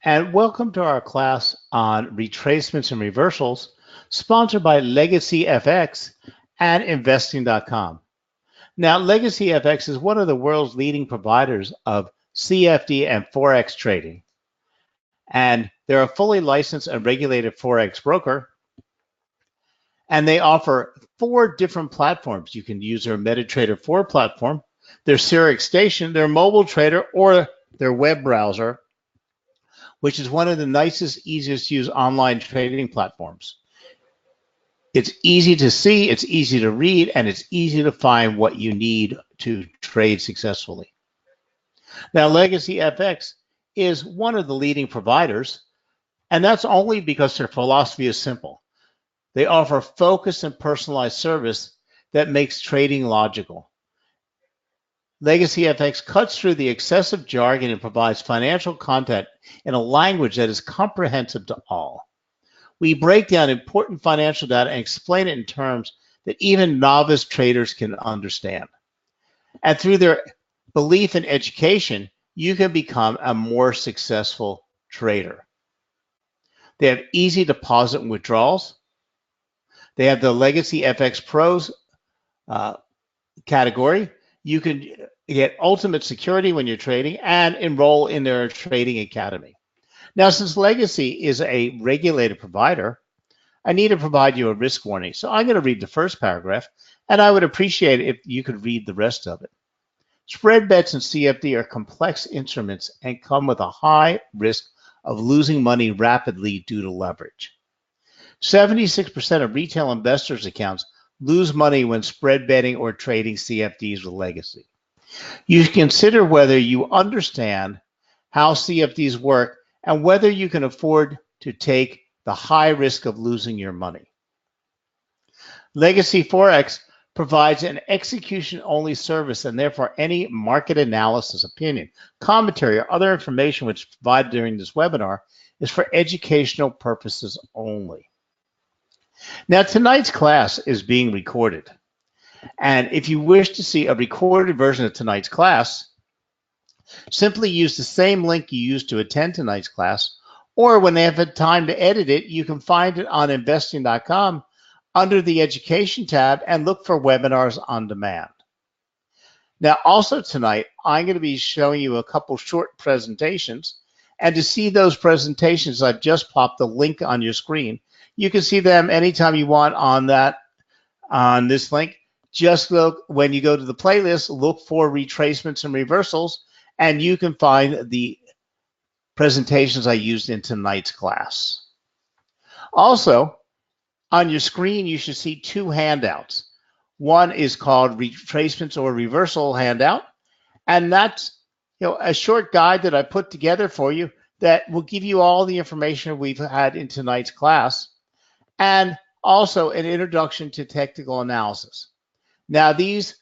and welcome to our class on retracements and reversals, sponsored by LegacyFx and investing.com. Now, LegacyFx is one of the world's leading providers of CFD and Forex trading, and they're a fully licensed and regulated Forex broker, and they offer 4 different platforms. You can use their MetaTrader 4 platform, their Syric Station, their mobile trader, or their web browser, which is one of the nicest, easiest to use online trading platforms. It's easy to see, it's easy to read, and it's easy to find what you need to trade successfully. Now, LegacyFx is one of the leading providers, and that's only because their philosophy is simple. They offer focused and personalized service that makes trading logical. LegacyFx cuts through the excessive jargon and provides financial content in a language that is comprehensive to all. We break down important financial data and explain it in terms that even novice traders can understand. And through their belief in education, you can become a more successful trader. They have easy deposit and withdrawals. They have the LegacyFx Pros category. You can get ultimate security when you're trading and enroll in their trading academy. Now, since Legacy is a regulated provider, I need to provide you a risk warning. So I'm going to read the first paragraph, and I would appreciate it if you could read the rest of it. Spread bets in CFD are complex instruments and come with a high risk of losing money rapidly due to leverage. 76% of retail investors' accounts lose money when spread betting or trading CFDs with Legacy. You consider whether you understand how CFDs work and whether you can afford to take the high risk of losing your money. Legacy Forex provides an execution-only service, and therefore any market analysis, opinion, commentary, or other information which is provided during this webinar is for educational purposes only. Now, tonight's class is being recorded, and if you wish to see a recorded version of tonight's class, simply use the same link you used to attend tonight's class, or when they have had time to edit it, you can find it on investing.com under the Education tab and look for Webinars on Demand. Now, also tonight, I'm going to be showing you a couple short presentations, and to see those presentations, I've just popped the link on your screen. You can see them anytime you want on this link. Just look, when you go to the playlist, look for retracements and reversals, and you can find the presentations I used in tonight's class. Also, on your screen, you should see 2 handouts. One is called Retracements or Reversal handout, and that's a short guide that I put together for you that will give you all the information we've had in tonight's class, and also an introduction to technical analysis. Now, these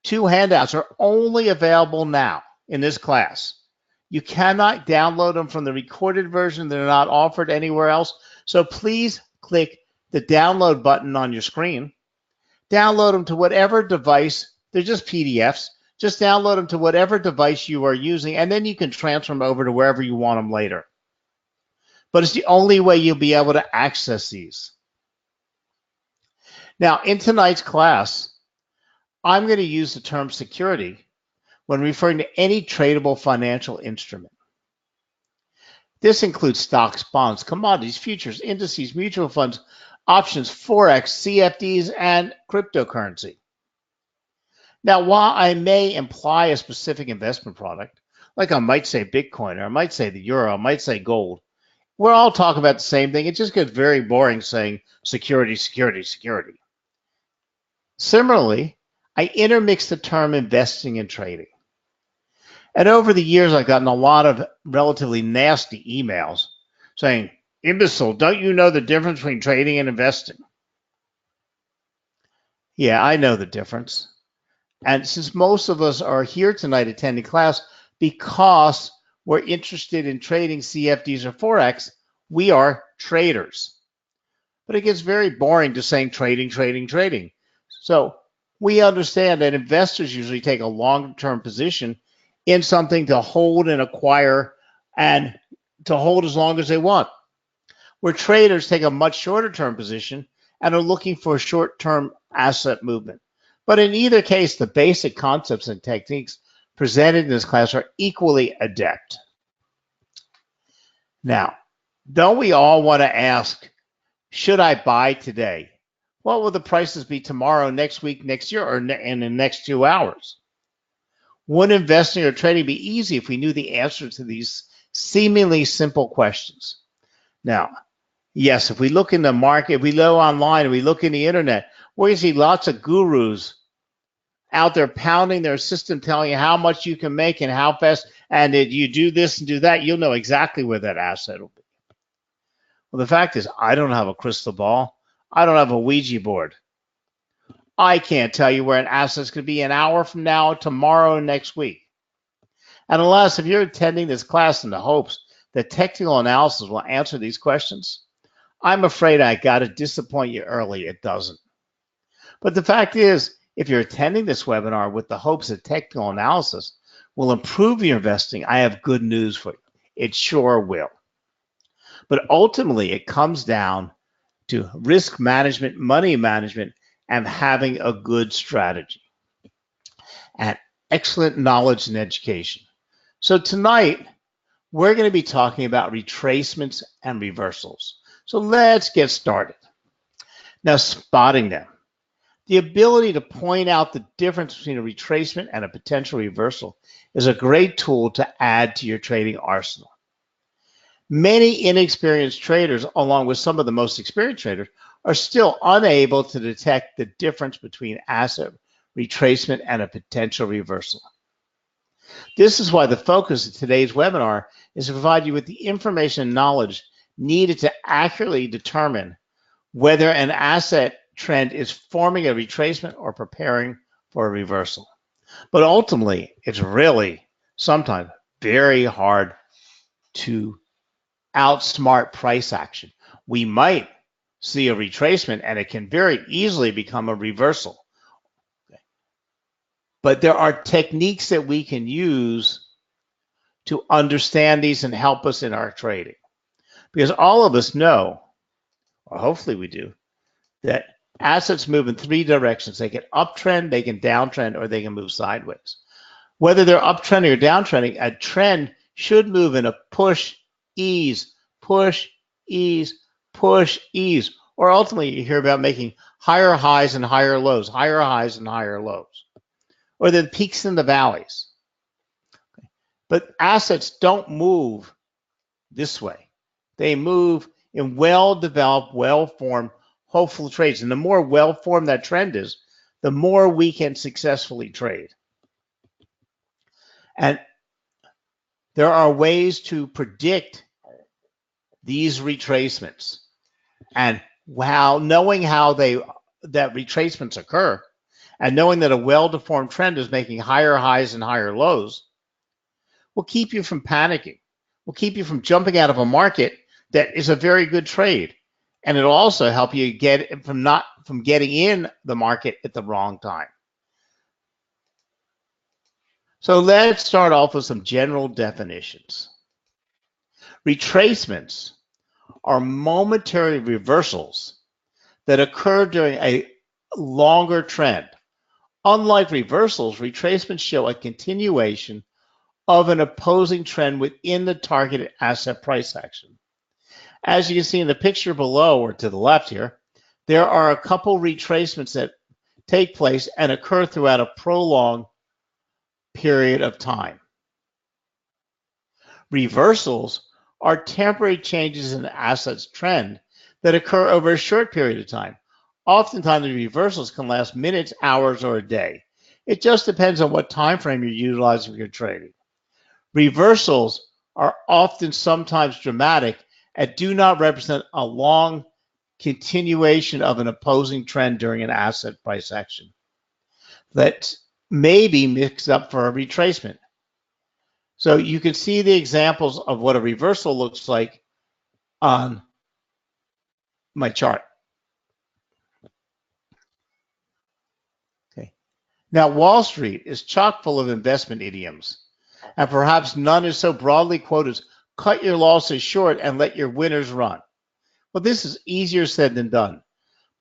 2 handouts are only available now in this class. You cannot download them from the recorded version. They're not offered anywhere else. So please click the download button on your screen. Download them to whatever device. They're just PDFs. Just download them to whatever device you are using, and then you can transfer them over to wherever you want them later. But it's the only way you'll be able to access these. Now, in tonight's class, I'm going to use the term security when referring to any tradable financial instrument. This includes stocks, bonds, commodities, futures, indices, mutual funds, options, Forex, CFDs, and cryptocurrency. Now, while I may imply a specific investment product, like I might say Bitcoin, or I might say the euro, I might say gold, we're all talking about the same thing. It just gets very boring saying security, security, security. Similarly, I intermix the term investing and trading. And over the years, I've gotten a lot of relatively nasty emails saying, "Imbecile, don't you know the difference between trading and investing?" Yeah, I know the difference. And since most of us are here tonight attending class because we're interested in trading CFDs or Forex, we are traders. But it gets very boring just saying trading, trading, trading. So we understand that investors usually take a long-term position in something to hold and acquire and to hold as long as they want. Where traders take a much shorter term position and are looking for short term asset movement. But in either case, the basic concepts and techniques presented in this class are equally adept. Now, don't we all want to ask, should I buy today? What will the prices be tomorrow, next week, next year, or in the next 2 hours? Wouldn't investing or trading be easy if we knew the answer to these seemingly simple questions? Now, yes, if we look in the market, if we go online, if we look in the internet, we see lots of gurus out there pounding their system, telling you how much you can make and how fast, and if you do this and do that, you'll know exactly where that asset will be. Well, the fact is, I don't have a crystal ball. I don't have a Ouija board. I can't tell you where an asset's going to be an hour from now, tomorrow, next week. And unless if you're attending this class in the hopes that technical analysis will answer these questions, I'm afraid I got to disappoint you early. It doesn't. But the fact is, if you're attending this webinar with the hopes that technical analysis will improve your investing, I have good news for you. It sure will. But ultimately, it comes down to risk management, money management, and having a good strategy and excellent knowledge and education. So tonight, we're going to be talking about retracements and reversals. So let's get started. Now, spotting them. The ability to point out the difference between a retracement and a potential reversal is a great tool to add to your trading arsenal. Many inexperienced traders, along with some of the most experienced traders, are still unable to detect the difference between asset retracement and a potential reversal. This is why the focus of today's webinar is to provide you with the information and knowledge needed to accurately determine whether an asset trend is forming a retracement or preparing for a reversal. But ultimately, it's really sometimes very hard to outsmart price action. We might see a retracement and it can very easily become a reversal. But there are techniques that we can use to understand these and help us in our trading. Because all of us know, or hopefully we do, that assets move in three directions. They can uptrend, they can downtrend, or they can move sideways. Whether they're uptrending or downtrending, a trend should move in a push, ease, push, ease, push, ease. Or ultimately, you hear about making higher highs and higher lows, higher highs and higher lows. Or the peaks and the valleys. But assets don't move this way. They move in well-developed, well-formed, hopeful trades. And the more well-formed that trend is, the more we can successfully trade. And there are ways to predict these retracements. And knowing how that retracements occur, and knowing that a well-deformed trend is making higher highs and higher lows, will keep you from panicking, will keep you from jumping out of a market that is a very good trade. And it'll also help you get from getting in the market at the wrong time. So let's start off with some general definitions. Retracements are momentary reversals that occur during a longer trend. Unlike reversals, retracements show a continuation of an opposing trend within the targeted asset price action. As you can see in the picture below or to the left here, there are a couple retracements that take place and occur throughout a prolonged period of time. Reversals are temporary changes in the asset's trend that occur over a short period of time. Oftentimes, the reversals can last minutes, hours, or a day. It just depends on what time frame you're utilizing for your trading. Reversals are often sometimes dramatic and do not represent a long continuation of an opposing trend during an asset price action that may be mixed up for a retracement. So you can see the examples of what a reversal looks like on my chart. Okay. Now, Wall Street is chock full of investment idioms, and perhaps none is so broadly quoted as cut your losses short and let your winners run. Well, this is easier said than done.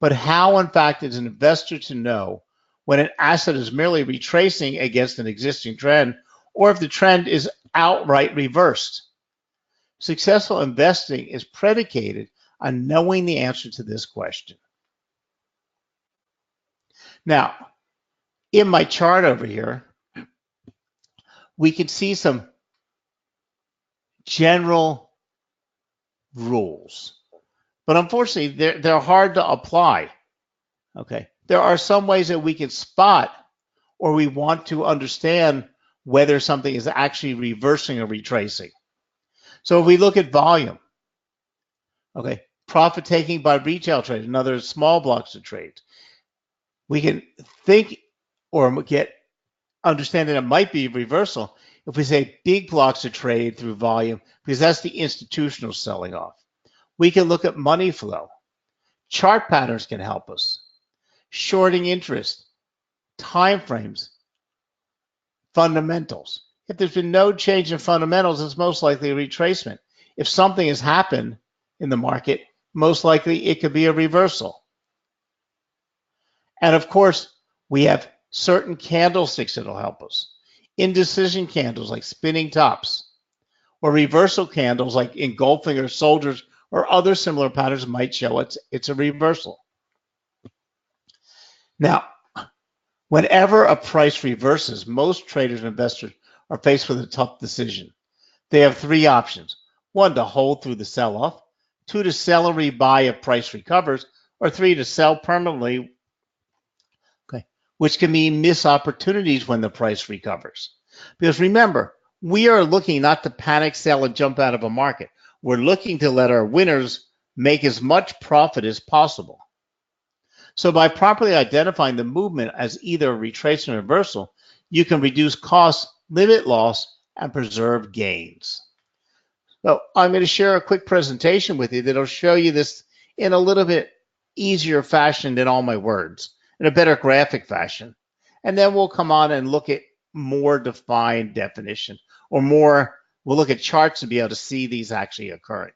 But how, in fact, is an investor to know when an asset is merely retracing against an existing trend or if the trend is outright reversed? Successful investing is predicated on knowing the answer to this question. Now, in my chart over here, we can see some general rules, but unfortunately, they're hard to apply. Okay, there are some ways that we can spot or we want to understand whether something is actually reversing or retracing. So if we look at volume, okay, profit taking by retail trade, another small blocks of trade, we can think or get understanding it might be reversal if we say big blocks of trade through volume, because that's the institutional selling off. We can look at money flow. Chart patterns can help us. Shorting interest, time frames, fundamentals. If there's been no change in fundamentals, it's most likely a retracement. If something has happened in the market, most likely it could be a reversal. And of course, we have certain candlesticks that'll help us. Indecision candles like spinning tops, or reversal candles like engulfing or soldiers or other similar patterns might show it's a reversal. Now, whenever a price reverses, most traders and investors are faced with a tough decision. They have three options. One, to hold through the sell-off. Two, to sell and rebuy if price recovers. Or three, to sell permanently, okay, which can mean miss opportunities when the price recovers. Because remember, we are looking not to panic sell and jump out of a market. We're looking to let our winners make as much profit as possible. So by properly identifying the movement as either a retracement or reversal, you can reduce costs, limit loss, and preserve gains. So I'm going to share a quick presentation with you that'll show you this in a little bit easier fashion than all my words, in a better graphic fashion. And then we'll come on and look at more defined definition, or we'll look at charts to be able to see these actually occurring.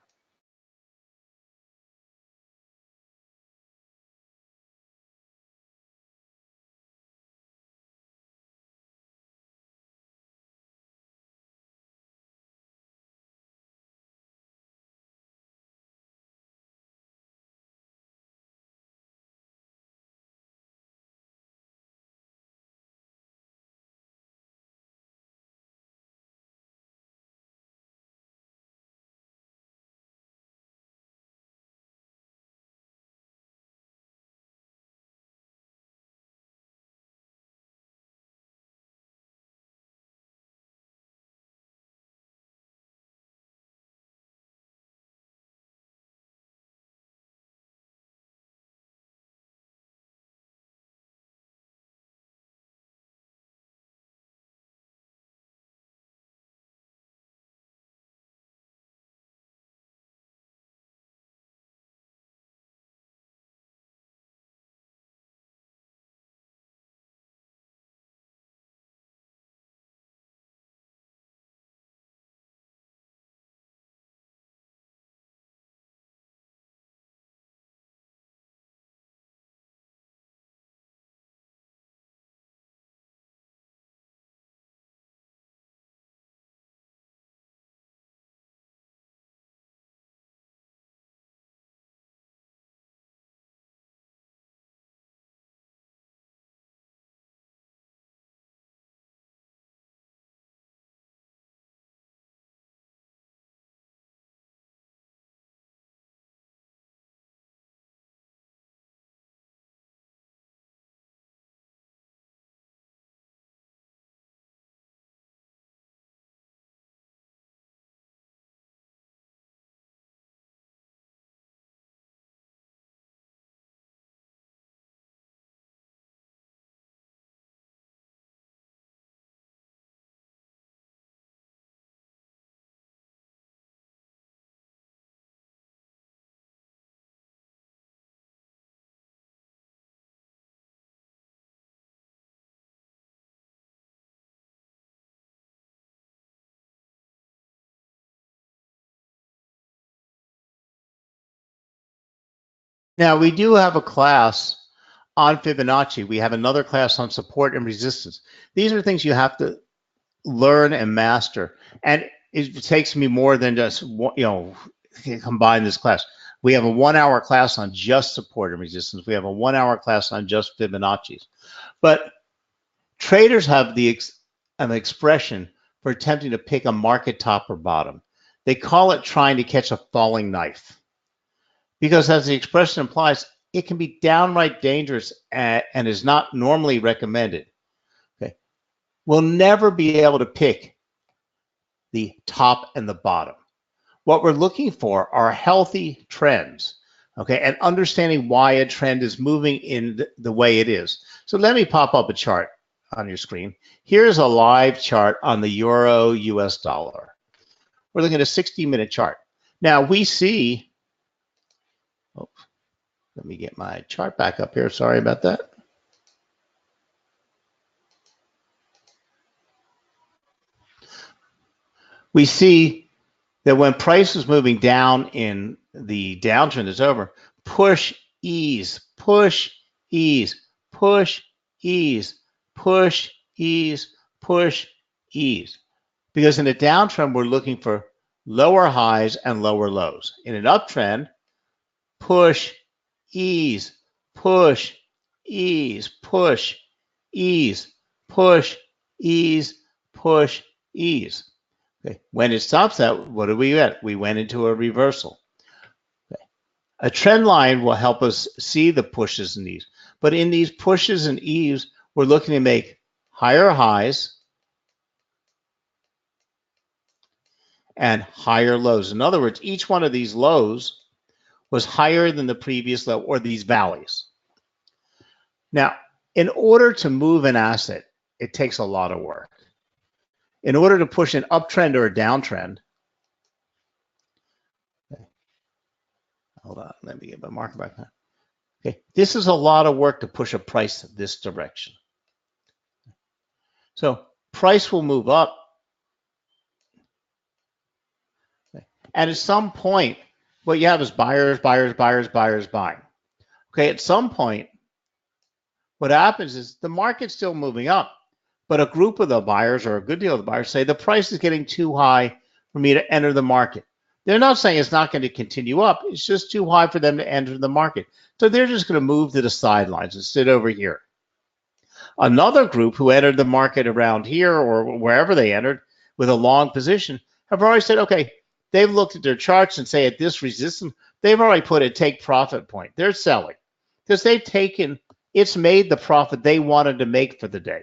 Now, we do have a class on Fibonacci. We have another class on support and resistance. These are things you have to learn and master. And it takes me more than just, combine this class. We have a 1 hour class on just support and resistance. We have a 1 hour class on just Fibonacci's. But traders have an expression for attempting to pick a market top or bottom. They call it trying to catch a falling knife. Because as the expression implies, it can be downright dangerous and is not normally recommended. Okay. We'll never be able to pick the top and the bottom. What we're looking for are healthy trends, okay, and understanding why a trend is moving in the way it is. So let me pop up a chart on your screen. Here's a live chart on the Euro US dollar. We're looking at a 60-minute chart. Now we see, let me get my chart back up here. Sorry about that. We see that when price is moving down in the downtrend is over, push, ease, push, ease, push, ease, push, ease, push, ease. Because in a downtrend, we're looking for lower highs and lower lows. In an uptrend, push, ease, push, ease, push, ease, push, ease, push, ease. Okay. When it stops that, what do we get? We went into a reversal. Okay. A trend line will help us see the pushes and eaves. But in these pushes and eaves, we're looking to make higher highs and higher lows. In other words, each one of these lows was higher than the previous low, or these valleys. Now, in order to move an asset, it takes a lot of work. In order to push an uptrend or a downtrend, okay. Hold on, let me get my marker back now. Okay, this is a lot of work to push a price this direction. So price will move up, okay. And at some point, what you have is buyers, buyers, buyers, buyers buying. Okay, at some point, what happens is the market's still moving up, but a group of the buyers, or a good deal of the buyers, say the price is getting too high for me to enter the market. They're not saying it's not going to continue up. It's just too high for them to enter the market. So they're just going to move to the sidelines and sit over here. Another group who entered the market around here or wherever they entered with a long position have already said, okay, they've looked at their charts and say at this resistance, they've already put a take profit point. They're selling because they've taken, it's made the profit they wanted to make for the day.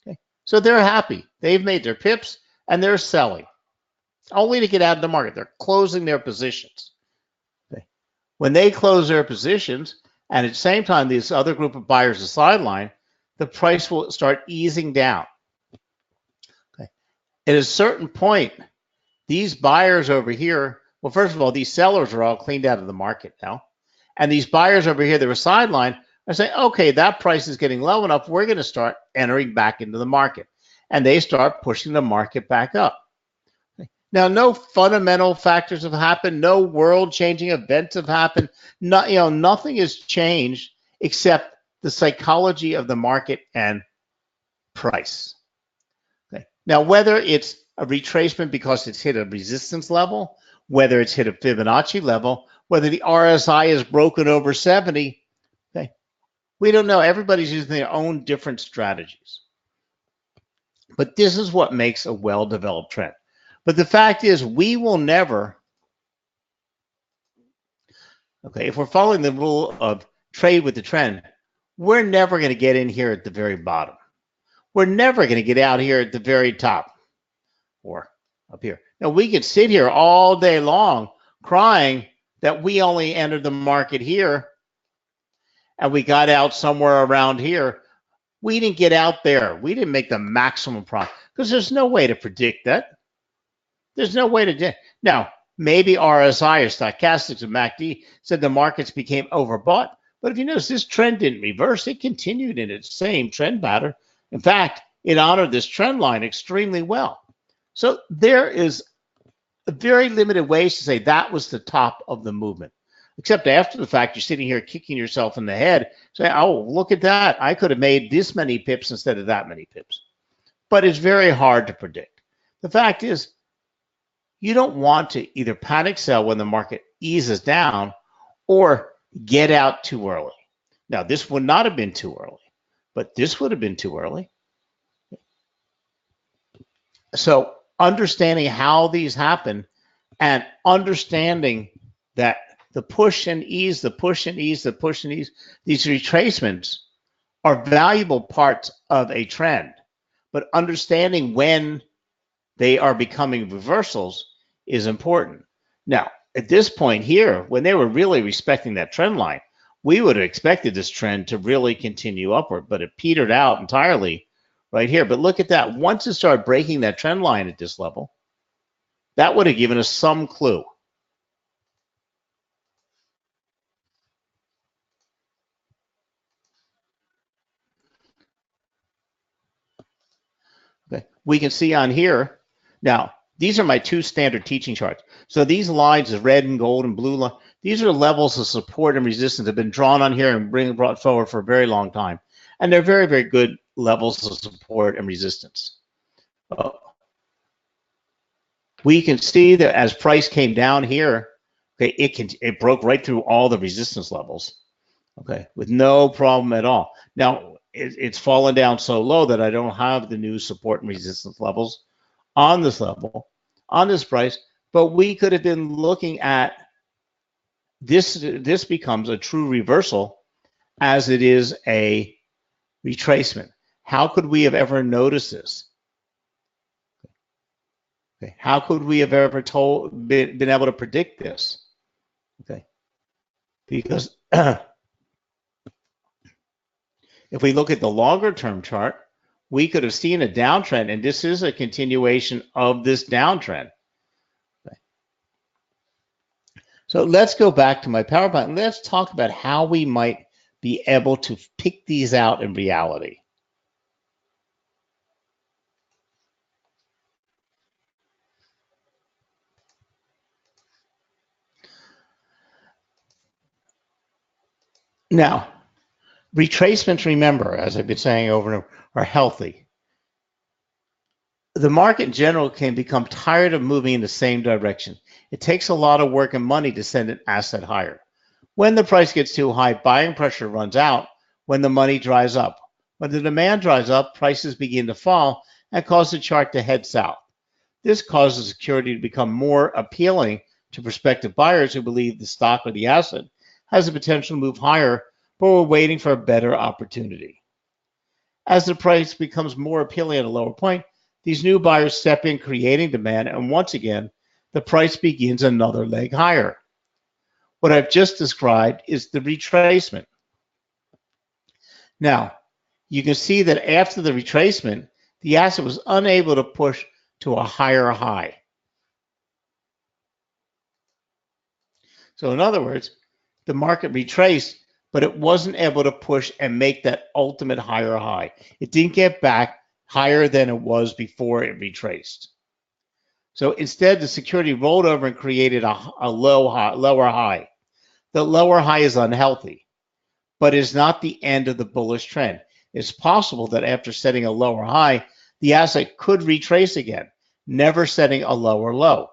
Okay. So they're happy. They've made their pips and they're selling only to get out of the market. They're closing their positions. Okay. When they close their positions and at the same time, this other group of buyers are sideline, the price will start easing down. Okay. At a certain point, these buyers over here, well, first of all, these sellers are all cleaned out of the market now. And these buyers over here that were sidelined are saying, okay, that price is getting low enough. We're going to start entering back into the market. And they start pushing the market back up. Okay. Now, no fundamental factors have happened. No world-changing events have happened. Nothing has changed except the psychology of the market and price. Okay. Now, whether it's a retracement because it's hit a resistance level, whether it's hit a Fibonacci level, whether the RSI is broken over 70, okay, we don't know. Everybody's using their own different strategies. But this is what makes a well-developed trend. But the fact is, we will never, okay, if we're following the rule of trade with the trend, we're never going to get in here at the very bottom. We're never going to get out here at the very top or up here. Now, we could sit here all day long crying that we only entered the market here and we got out somewhere around here. We didn't get out there. We didn't make the maximum profit because there's no way to predict that. There's no way to do. Now, maybe RSI or stochastics and MACD said the markets became overbought. But if you notice, this trend didn't reverse. It continued in its same trend pattern. In fact, it honored this trend line extremely well. So there is very limited ways to say that was the top of the movement. Except after the fact, you're sitting here kicking yourself in the head, saying, oh, look at that. I could have made this many pips instead of that many pips. But it's very hard to predict. The fact is, you don't want to either panic sell when the market eases down or get out too early. Now, this would not have been too early, but this would have been too early. So understanding how these happen and understanding that the push and ease, the push and ease, the push and ease, these retracements are valuable parts of a trend. But understanding when they are becoming reversals is important. Now, at this point here, when they were really respecting that trend line, we would have expected this trend to really continue upward, but it petered out entirely right here. But look at that. Once it started breaking that trend line at this level, that would have given us some clue. Okay. We can see on here, now, these are my two standard teaching charts. So these lines, the red and gold and blue line, these are levels of support and resistance that have been drawn on here and brought forward for a very long time. And they're very, very good levels of support and resistance. We can see that as price came down here, okay, it broke right through all the resistance levels, okay, with no problem at all. Now, it's fallen down so low that I don't have the new support and resistance levels on this level, on this price, but we could have been looking at this. This becomes a true reversal as it is a retracement. How could we have ever noticed this? Okay. How could we have ever been able to predict this? Okay, because if we look at the longer term chart, we could have seen a downtrend, and this is a continuation of this downtrend. Okay. So let's go back to my PowerPoint and let's talk about how we might be able to pick these out in reality. Now, retracements, remember, as I've been saying over and over, are healthy. The market in general can become tired of moving in the same direction. It takes a lot of work and money to send an asset higher. When the price gets too high, buying pressure runs out when the money dries up. When the demand dries up, prices begin to fall and cause the chart to head south. This causes security to become more appealing to prospective buyers who believe the stock or the asset has the potential to move higher, but we're waiting for a better opportunity. As the price becomes more appealing at a lower point, these new buyers step in, creating demand, and once again, the price begins another leg higher. What I've just described is the retracement. Now, you can see that after the retracement, the asset was unable to push to a higher high. So in other words, the market retraced, but it wasn't able to push and make that ultimate higher high. It didn't get back higher than it was before it retraced. So instead, the security rolled over and created a lower high. The lower high is unhealthy, but is not the end of the bullish trend. It's possible that after setting a lower high, the asset could retrace again, never setting a lower low,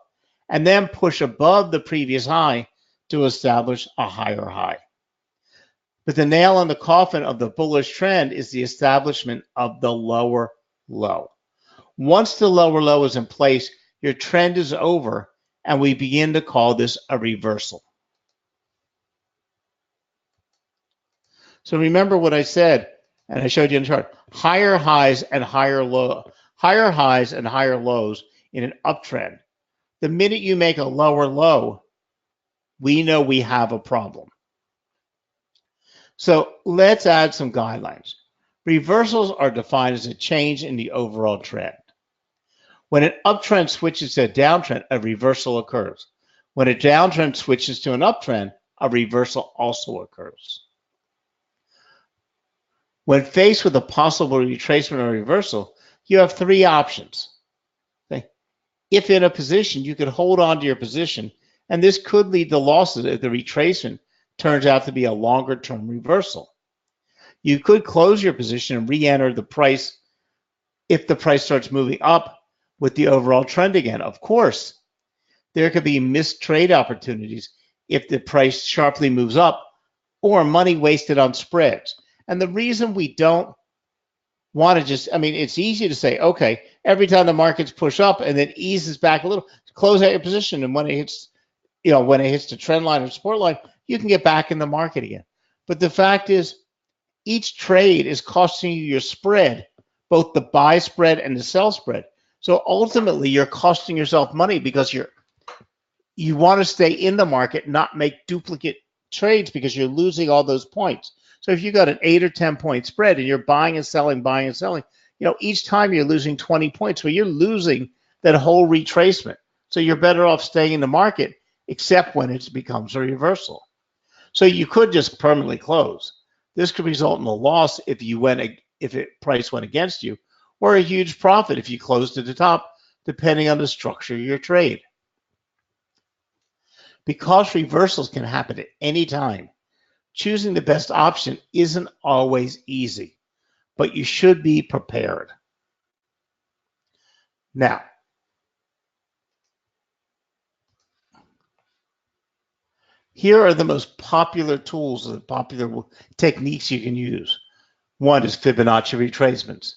and then push above the previous high to establish a higher high. But the nail in the coffin of the bullish trend is the establishment of the lower low. Once the lower low is in place, your trend is over, and we begin to call this a reversal. So remember what I said, and I showed you in the chart: higher highs and higher lows in an uptrend. The minute you make a lower low, we know we have a problem. So let's add some guidelines. Reversals are defined as a change in the overall trend. When an uptrend switches to a downtrend, a reversal occurs. When a downtrend switches to an uptrend, a reversal also occurs. When faced with a possible retracement or reversal, you have three options. Okay? If in a position, you could hold on to your position And this could lead to losses if the retracement turns out to be a longer-term reversal. You could close your position and re-enter the price if the price starts moving up with the overall trend again. Of course, there could be missed trade opportunities if the price sharply moves up, or money wasted on spreads. And the reason we don't want to just, I mean, it's easy to say, okay, every time the markets push up and then eases back a little, close out your position, and when it hits, when it hits the trend line or support line, you can get back in the market again. But the fact is, each trade is costing you your spread, both the buy spread and the sell spread. So ultimately, you're costing yourself money because you want to stay in the market, not make duplicate trades because you're losing all those points. So if you got an 8 or 10 point spread and you're buying and selling, each time you're losing 20 points, well, you're losing that whole retracement. So you're better off staying in the market, except when it becomes a reversal. So you could just permanently close. This could result in a loss if price went against you, or a huge profit if you closed at the top, depending on the structure of your trade. Because reversals can happen at any time, choosing the best option isn't always easy, but you should be prepared. Now, here are the most popular tools, the popular techniques you can use. One is Fibonacci retracements,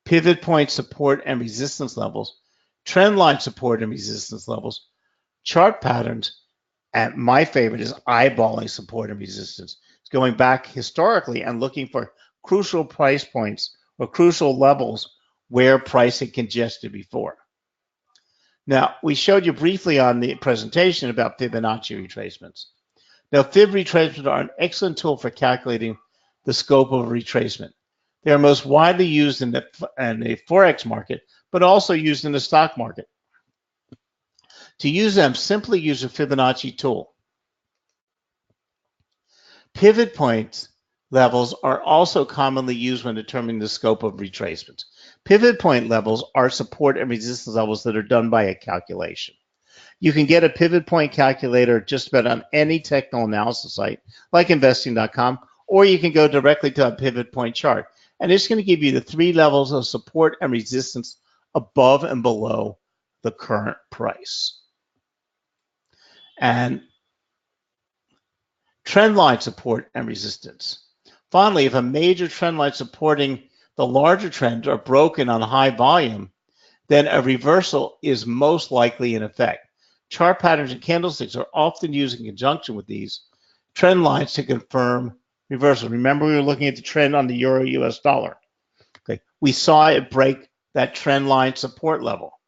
pivot point support and resistance levels, trend line support and resistance levels, chart patterns, and my favorite is eyeballing support and resistance. It's going back historically and looking for crucial price points or crucial levels where pricing congested before. Now, we showed you briefly on the presentation about Fibonacci retracements. Now, Fib retracements are an excellent tool for calculating the scope of a retracement. They are most widely used in the Forex market, but also used in the stock market. To use them, simply use a Fibonacci tool. Pivot point levels are also commonly used when determining the scope of retracements. Pivot point levels are support and resistance levels that are done by a calculation. You can get a pivot point calculator just about on any technical analysis site, like investing.com, or you can go directly to a pivot point chart. And it's going to give you the 3 levels of support and resistance above and below the current price. And trend line support and resistance. Finally, if a major trend line supporting the larger trends are broken on high volume, then a reversal is most likely in effect. Chart patterns and candlesticks are often used in conjunction with these trend lines to confirm reversal. Remember, we were looking at the trend on the euro-US dollar. Okay, we saw it break that trend line support level.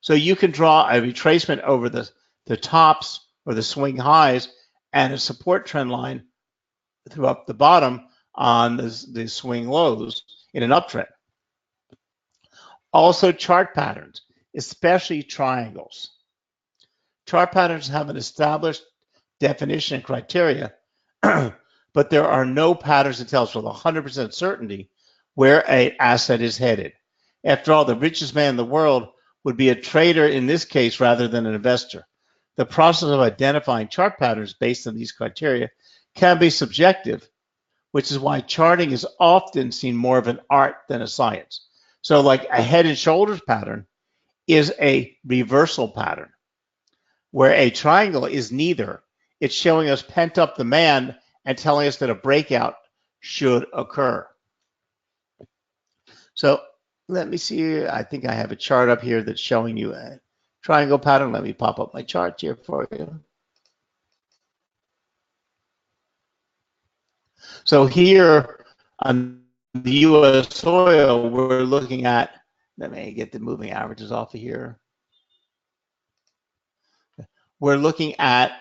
So you can draw a retracement over the tops or the swing highs and a support trend line throughout the bottom on the swing lows in an uptrend. Also, chart patterns, especially triangles. Chart patterns have an established definition and criteria, but there are no patterns that tell us with 100% certainty where an asset is headed. After all, the richest man in the world would be a trader in this case rather than an investor. The process of identifying chart patterns based on these criteria can be subjective, which is why charting is often seen more of an art than a science. So like a head and shoulders pattern is a reversal pattern, where a triangle is neither. It's showing us pent up demand and telling us that a breakout should occur. So let me see. I think I have a chart up here that's showing you a triangle pattern. Let me pop up my chart here for you. So here on the U.S. oil, we're looking at, let me get the moving averages off of here. We're looking at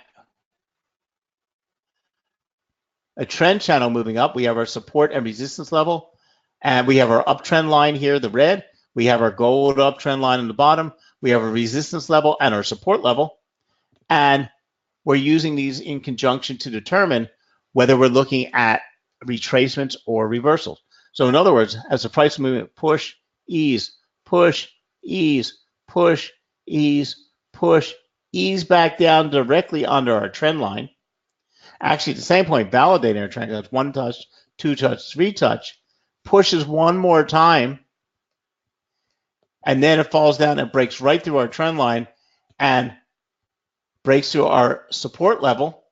a trend channel moving up. We have our support and resistance level, and we have our uptrend line here, the red. We have our gold uptrend line in the bottom. We have a resistance level and our support level, and we're using these in conjunction to determine whether we're looking at retracements or reversals. So in other words, as the price movement push, ease, push, ease, push, ease, push, ease back down directly under our trend line. Actually, at the same point, validating our trend line, one touch, two touch, three touch, pushes one more time, and then it falls down and breaks right through our trend line and breaks through our support level.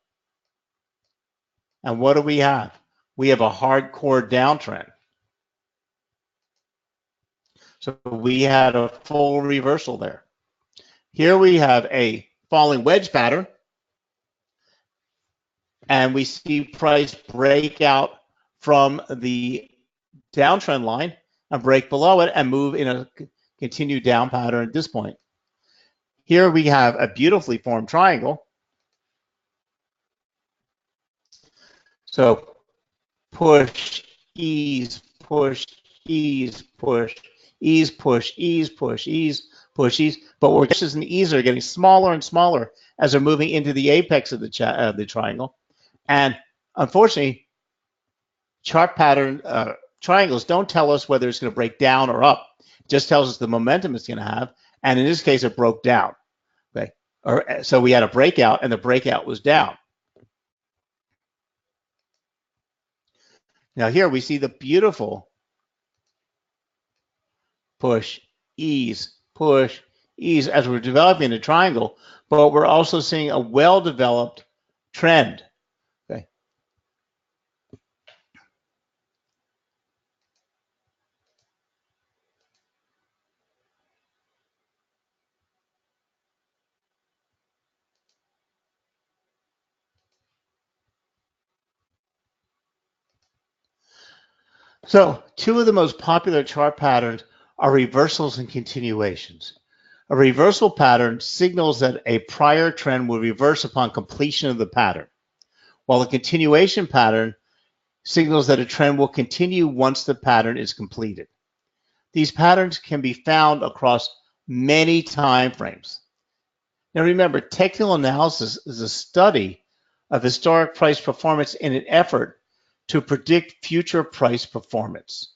And what do we have? We have a hardcore downtrend. So we had a full reversal there. Here we have a falling wedge pattern, and we see price break out from the downtrend line and break below it and move in a continued down pattern at this point. Here we have a beautifully formed triangle. So push, ease, push, ease, push, ease, push, ease, push, ease, push, ease. But we're just and ease are getting smaller and smaller as they're moving into the apex of the triangle. And unfortunately, chart pattern triangles don't tell us whether it's going to break down or up. It just tells us the momentum it's going to have. And in this case, it broke down. Okay, so we had a breakout, and the breakout was down. Now here we see the beautiful push, ease, as we're developing a triangle, but we're also seeing a well-developed trend. Okay. So two of the most popular chart patterns are reversals and continuations. A reversal pattern signals that a prior trend will reverse upon completion of the pattern, while a continuation pattern signals that a trend will continue once the pattern is completed. These patterns can be found across many time frames. Now remember, technical analysis is a study of historic price performance in an effort to predict future price performance.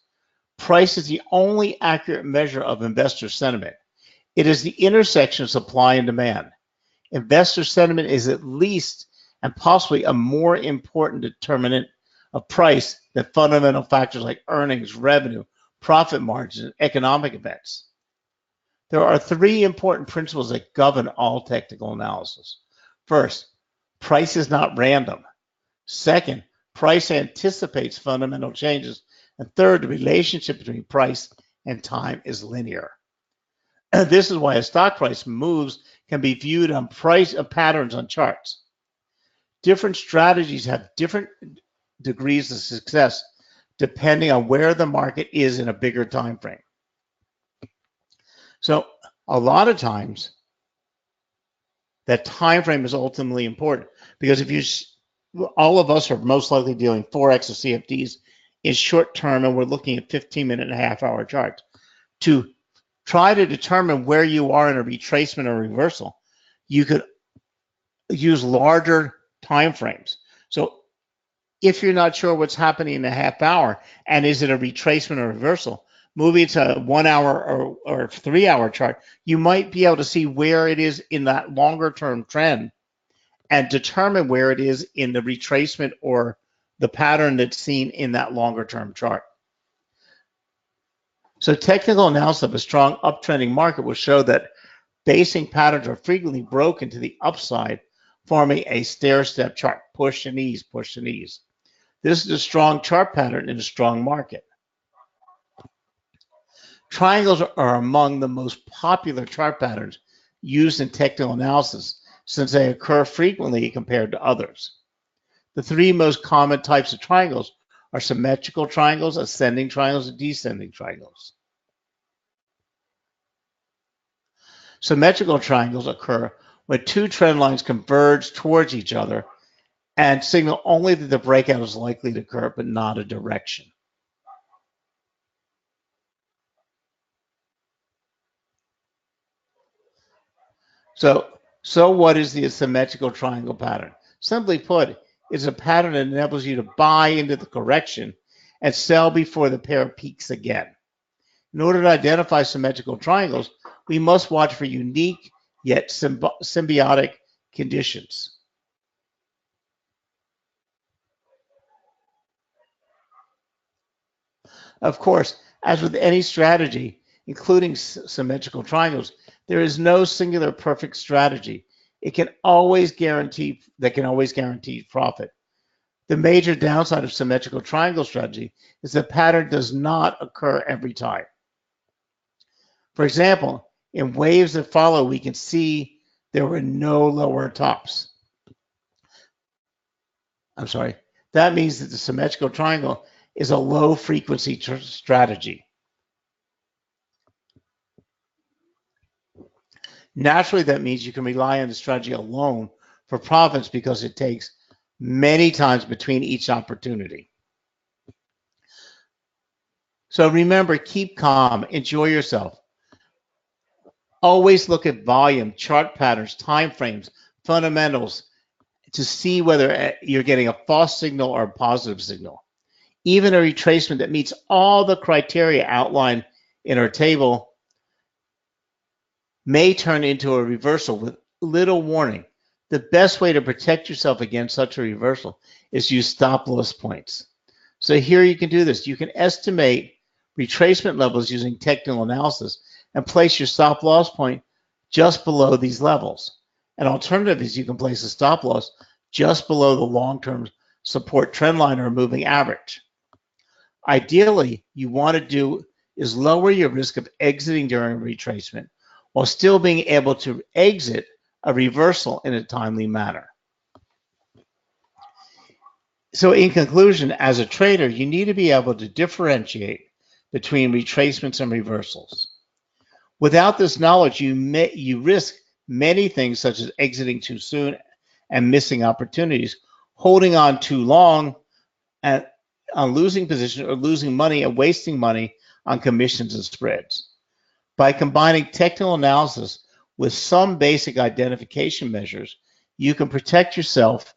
Price is the only accurate measure of investor sentiment. It is the intersection of supply and demand. Investor sentiment is at least and possibly a more important determinant of price than fundamental factors like earnings, revenue, profit margins, and economic events. There are three important principles that govern all technical analysis. First, price is not random. Second, price anticipates fundamental changes. And third, the relationship between price and time is linear. This is why a stock price moves can be viewed on patterns on charts. Different strategies have different degrees of success depending on where the market is in a bigger time frame. So a lot of times that time frame is ultimately important, because if all of us are most likely dealing Forex or CFDs is short term, and we're looking at 15-minute and a half-hour charts. To try to determine where you are in a retracement or reversal, you could use larger time frames. So if you're not sure what's happening in a half hour and is it a retracement or reversal, moving to a 1 hour or 3 hour chart, you might be able to see where it is in that longer term trend and determine where it is in the retracement or the pattern that's seen in that longer term chart. So technical analysis of a strong uptrending market will show that basing patterns are frequently broken to the upside, forming a stair-step chart, push and ease, push and ease. This is a strong chart pattern in a strong market. Triangles are among the most popular chart patterns used in technical analysis since they occur frequently compared to others. The three most common types of triangles are symmetrical triangles, ascending triangles, and descending triangles. Symmetrical triangles occur when two trend lines converge towards each other and signal only that the breakout is likely to occur, but not a direction. So what is the symmetrical triangle pattern? Simply put, it's a pattern that enables you to buy into the correction and sell before the pair peaks again. In order to identify symmetrical triangles, we must watch for unique yet symbiotic conditions. Of course, as with any strategy, including symmetrical triangles, there is no singular perfect strategy. It can always guarantee profit. The major downside of symmetrical triangle strategy is the pattern does not occur every time. For example, in waves that follow, we can see there were no lower tops. I'm sorry. That means that the symmetrical triangle is a low frequency strategy. Naturally, that means you can rely on the strategy alone for profits because it takes many times between each opportunity. So remember, keep calm, enjoy yourself. Always look at volume, chart patterns, time frames, fundamentals to see whether you're getting a false signal or a positive signal. Even a retracement that meets all the criteria outlined in our table may turn into a reversal with little warning. The best way to protect yourself against such a reversal is use stop loss points. So here you can do this. You can estimate retracement levels using technical analysis and place your stop loss point just below these levels. An alternative is you can place a stop loss just below the long-term support trend line or moving average. Ideally, you want to do is lower your risk of exiting during a retracement while still being able to exit a reversal in a timely manner. So in conclusion, as a trader, you need to be able to differentiate between retracements and reversals. Without this knowledge, you risk many things such as exiting too soon and missing opportunities, holding on too long and on losing position or losing money and wasting money on commissions and spreads. By combining technical analysis with some basic identification measures, you can protect yourself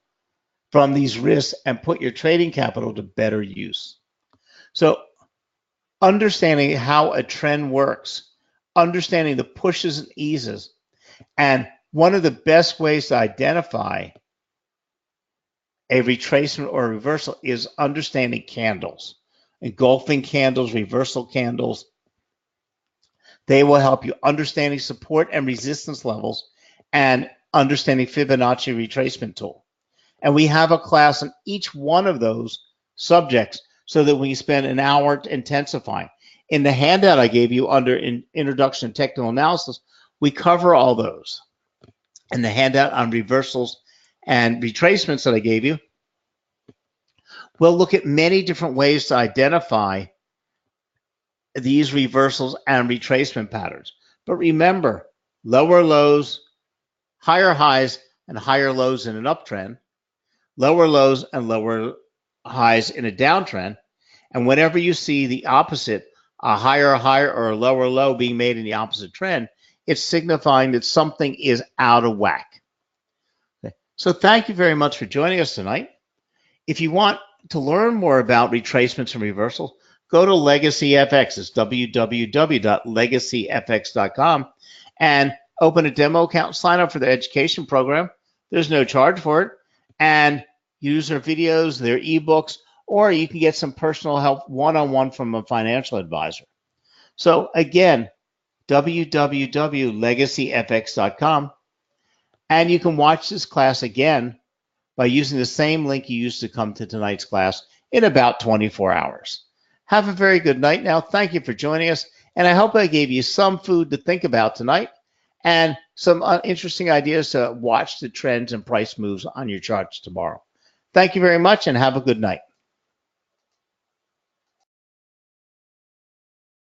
from these risks and put your trading capital to better use. So understanding how a trend works, understanding the pushes and eases, and one of the best ways to identify a retracement or a reversal is understanding candles, engulfing candles, reversal candles. They will help you understanding support and resistance levels and understanding Fibonacci retracement tool. And we have a class on each one of those subjects so that we spend an hour intensifying. In the handout I gave you under Introduction to Technical Analysis, we cover all those. In the handout on reversals and retracements that I gave you, we'll look at many different ways to identify these reversals and retracement patterns. But remember, lower lows, higher highs, and higher lows in an uptrend, lower lows and lower highs in a downtrend. And whenever you see the opposite, a higher high or a lower low being made in the opposite trend, it's signifying that something is out of whack. Okay. So thank you very much for joining us tonight. If you want to learn more about retracements and reversals, go to LegacyFx. It's www.LegacyFx.com and open a demo account, sign up for the education program. There's no charge for it. And use their videos, their ebooks, or you can get some personal help one-on-one from a financial advisor. So again, www.LegacyFx.com. And you can watch this class again by using the same link you used to come to tonight's class in about 24 hours. Have a very good night now. Thank you for joining us. And I hope I gave you some food to think about tonight and some interesting ideas to watch the trends and price moves on your charts tomorrow. Thank you very much and have a good night.